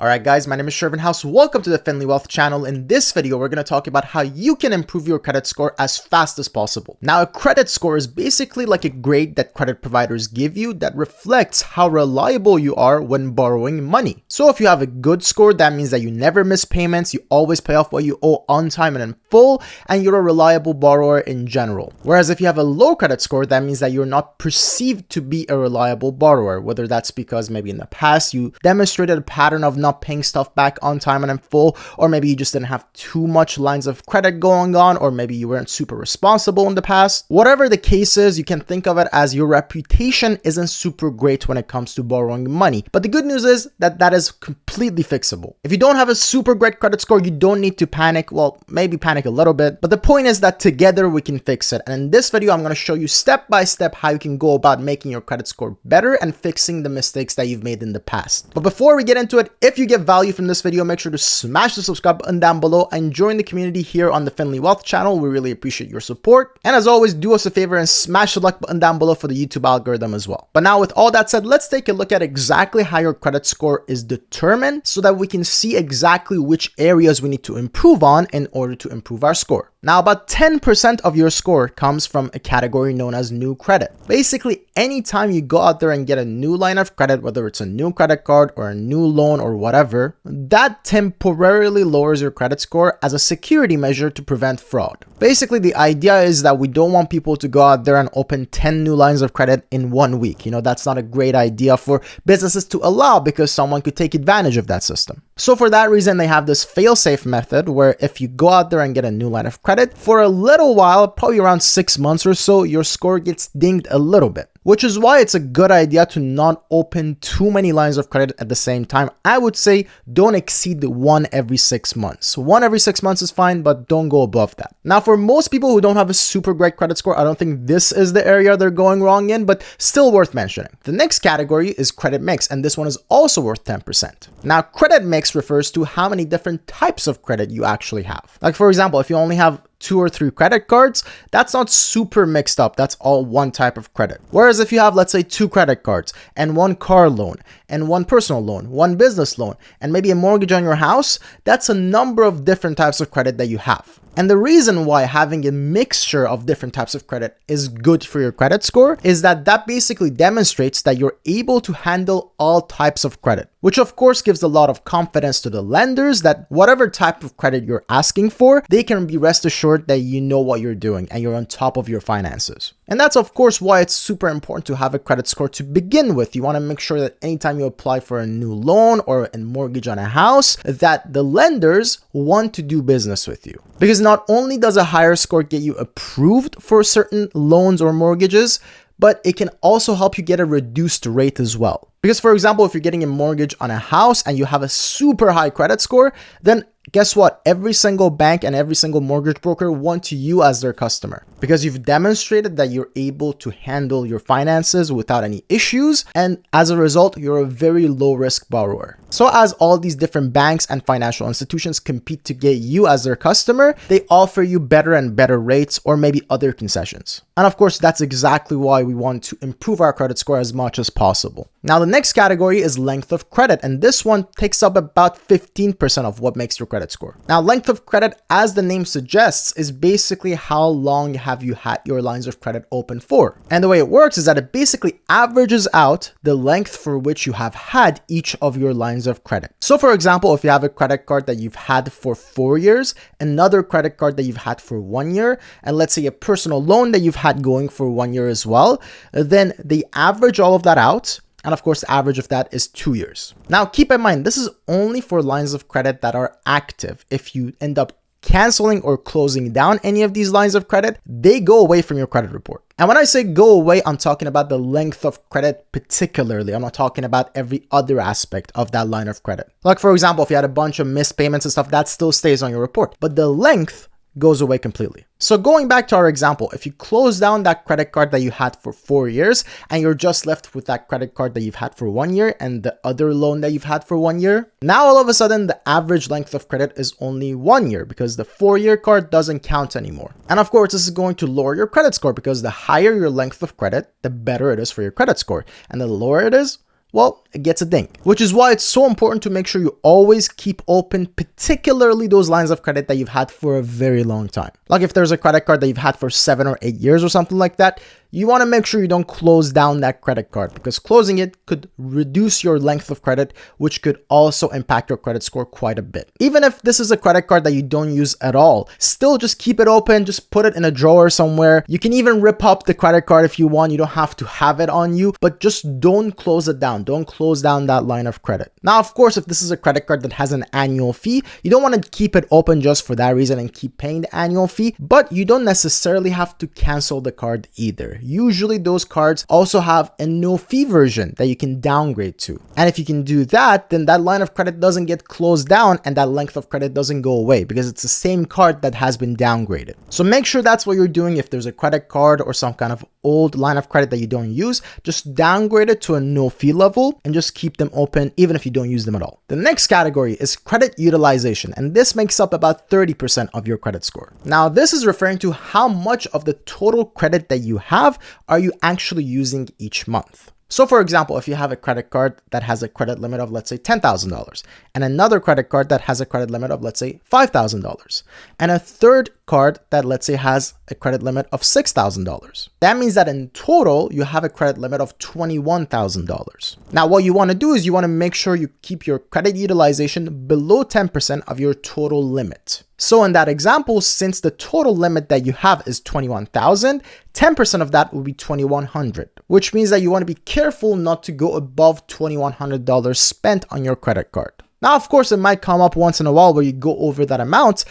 Alright guys, my name is Shervin House. Welcome to the FinlyWealth channel. In this video, we're going to talk about how you can improve your credit score as fast as possible. Now, a credit score is basically like a grade that credit providers give you that reflects how reliable you are when borrowing money. So if you have a good score, that means that you never miss payments, you always pay off what you owe on time and in full, and you're a reliable borrower in general. Whereas if you have a low credit score, that means that you're not perceived to be a reliable borrower, whether that's because maybe in the past you demonstrated a pattern of not paying stuff back on time and in full, or maybe you just didn't have too much lines of credit going on, or maybe you weren't super responsible in the past. Whatever the case is, you can think of it as your reputation isn't super great when it comes to borrowing money. But the good news is that that is completely fixable. If you don't have a super great credit score, you don't need to panic. Well, maybe panic a little bit, but the point is that together we can fix it. And in this video, I'm going to show you step by step how you can go about making your credit score better and fixing the mistakes that you've made in the past. But before we get into it, if you get value from this video, make sure to smash the subscribe button down below and join the community here on the FinlyWealth channel. We really appreciate your support. And as always, do us a favor and smash the like button down below for the YouTube algorithm as well. But now with all that said, let's take a look at exactly how your credit score is determined so that we can see exactly which areas we need to improve on in order to improve our score. Now, about 10% of your score comes from a category known as new credit. Basically, anytime you go out there and get a new line of credit, whether it's a new credit card or a new loan or whatever, that temporarily lowers your credit score as a security measure to prevent fraud. Basically, the idea is that we don't want people to go out there and open 10 new lines of credit in 1 week. You know, that's not a great idea for businesses to allow because someone could take advantage of that system. So for that reason, they have this fail-safe method where if you go out there and get a new line of credit, for a little while, probably around 6 months or so, your score gets dinged a little bit. Which is why it's a good idea to not open too many lines of credit at the same time. I would say don't exceed one every 6 months. One every 6 months is fine, but don't go above that. Now, for most people who don't have a super great credit score, I don't think this is the area they're going wrong in, but still worth mentioning. The next category is credit mix, and this one is also worth 10%. Now, credit mix refers to how many different types of credit you actually have. Like, for example, if you only have 2 or 3 credit cards, that's not super mixed up. That's all one type of credit. Whereas if you have, let's say, 2 credit cards and 1 car loan and 1 personal loan, 1 business loan, and maybe a mortgage on your house, that's a number of different types of credit that you have. And the reason why having a mixture of different types of credit is good for your credit score is that basically demonstrates that you're able to handle all types of credit, which of course gives a lot of confidence to the lenders that whatever type of credit you're asking for, they can be rest assured that you know what you're doing and you're on top of your finances. And that's of course why it's super important to have a credit score to begin with. You want to make sure that anytime you apply for a new loan or a mortgage on a house, that the lenders want to do business with you. Because not only does a higher score get you approved for certain loans or mortgages, but it can also help you get a reduced rate as well. Because for example, if you're getting a mortgage on a house and you have a super high credit score, then guess what? Every single bank and every single mortgage broker want you as their customer because you've demonstrated that you're able to handle your finances without any issues. And as a result, you're a very low risk borrower. So as all these different banks and financial institutions compete to get you as their customer, they offer you better and better rates or maybe other concessions. And of course, that's exactly why we want to improve our credit score as much as possible. Now, the next category is length of credit, and this one takes up about 15% of what makes your credit score. Now, length of credit, as the name suggests, is basically how long have you had your lines of credit open for. And the way it works is that it basically averages out the length for which you have had each of your lines of credit. So for example, if you have a credit card that you've had for 4 years, another credit card that you've had for 1 year, and let's say a personal loan that you've had going for 1 year as well, then they average all of that out. And of course, the average of that is 2 years. Now, keep in mind, this is only for lines of credit that are active. If you end up canceling or closing down any of these lines of credit, they go away from your credit report. And when I say go away, I'm talking about the length of credit particularly. I'm not talking about every other aspect of that line of credit. Like for example, if you had a bunch of missed payments and stuff, that still stays on your report. But the length goes away completely. So going back to our example, if you close down that credit card that you had for 4 years and you're just left with that credit card that you've had for 1 year and the other loan that you've had for 1 year, now all of a sudden the average length of credit is only 1 year because the 4-year card doesn't count anymore. And of course, this is going to lower your credit score because the higher your length of credit, the better it is for your credit score. And the lower it is, well, it gets a ding, which is why it's so important to make sure you always keep open, particularly those lines of credit that you've had for a very long time. Like if there's a credit card that you've had for 7 or 8 years or something like that, you want to make sure you don't close down that credit card, because closing it could reduce your length of credit, which could also impact your credit score quite a bit. Even if this is a credit card that you don't use at all, still just keep it open, just put it in a drawer somewhere. You can even rip up the credit card if you want. You don't have to have it on you, but just don't close it down. Don't close down that line of credit. Now, of course, if this is a credit card that has an annual fee, you don't want to keep it open just for that reason and keep paying the annual fee, but you don't necessarily have to cancel the card either. Usually those cards also have a no fee version that you can downgrade to. And if you can do that, then that line of credit doesn't get closed down and that length of credit doesn't go away, because it's the same card that has been downgraded. So make sure that's what you're doing. If there's a credit card or some kind of old line of credit that you don't use, just downgrade it to a no fee level and just keep them open even if you don't use them at all. The next category is credit utilization, and this makes up about 30% of your credit score. Now, this is referring to how much of the total credit that you have are you actually using each month. So for example, if you have a credit card that has a credit limit of, let's say, $10,000, and another credit card that has a credit limit of, let's say, $5,000, and a third card that, let's say, has a credit limit of $6,000, that means that in total, you have a credit limit of $21,000. Now, what you want to do is you want to make sure you keep your credit utilization below 10% of your total limit. So in that example, since the total limit that you have is $21,000, 10% of that will be $2,100, which means that you want to be careful not to go above $2,100 spent on your credit card. Now, of course, it might come up once in a while where you go over that amount,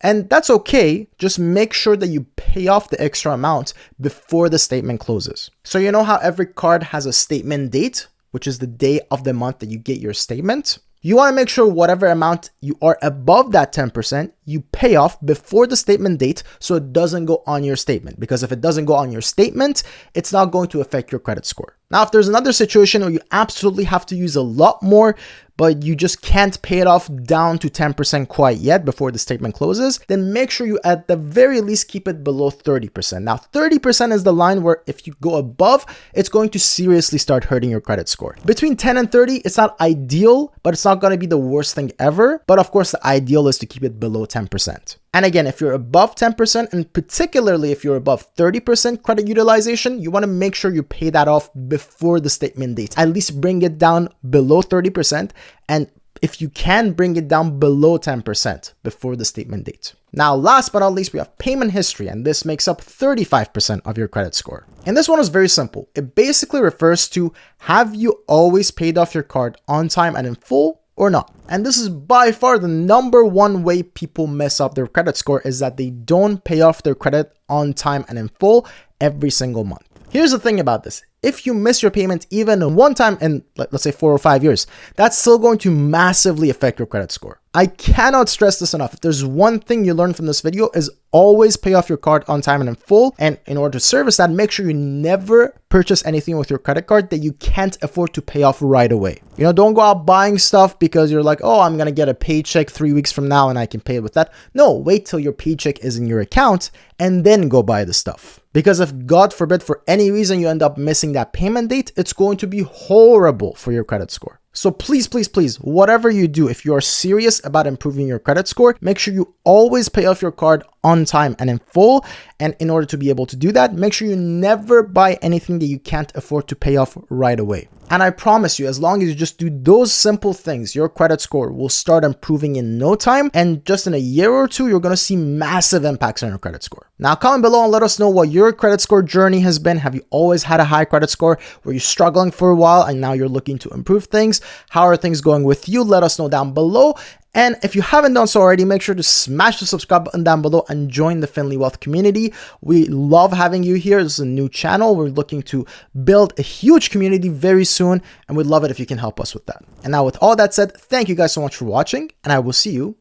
and that's okay. Just make sure that you pay off the extra amount before the statement closes. So you know how every card has a statement date, which is the day of the month that you get your statement? You want to make sure whatever amount you are above that 10%, you pay off before the statement date so it doesn't go on your statement. Because if it doesn't go on your statement, it's not going to affect your credit score. Now, if there's another situation where you absolutely have to use a lot more, but you just can't pay it off down to 10% quite yet before the statement closes, then make sure you at the very least keep it below 30%. Now, 30% is the line where if you go above, it's going to seriously start hurting your credit score. Between 10 and 30, it's not ideal, but it's not going to be the worst thing ever. But of course, the ideal is to keep it below 10%. And again, if you're above 10%, and particularly if you're above 30% credit utilization, you want to make sure you pay that off before the statement date. At least bring it down below 30%. And if you can, bring it down below 10% before the statement date. Now, last but not least, we have payment history, and this makes up 35% of your credit score. And this one is very simple. It basically refers to, have you always paid off your card on time and in full or not? And this is by far the number one way people mess up their credit score, is that they don't pay off their credit on time and in full every single month. Here's the thing about this. If you miss your payment even one time in, let's say, 4 or 5 years, that's still going to massively affect your credit score. I cannot stress this enough. If there's one thing you learn from this video, is always pay off your card on time and in full. And in order to service that, make sure you never purchase anything with your credit card that you can't afford to pay off right away. You know, don't go out buying stuff because you're like, oh, I'm going to get a paycheck 3 weeks from now and I can pay it with that. No, wait till your paycheck is in your account and then go buy the stuff. Because if, God forbid, for any reason you end up missing that payment date, it's going to be horrible for your credit score. So please, please, please, whatever you do, if you are serious about improving your credit score, make sure you always pay off your card on time and in full. And in order to be able to do that, make sure you never buy anything that you can't afford to pay off right away. And I promise you, as long as you just do those simple things, your credit score will start improving in no time. And just in a year or two, you're going to see massive impacts on your credit score. Now, comment below and let us know what your credit score journey has been. Have you always had a high credit score? Were you struggling for a while and now you're looking to improve things? How are things going with you? Let us know down below. And if you haven't done so already, make sure to smash the subscribe button down below and join the FinlyWealth community. We love having you here. This is a new channel. We're looking to build a huge community very soon, and we'd love it if you can help us with that. And now with all that said, thank you guys so much for watching, and I will see you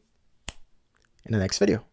in the next video.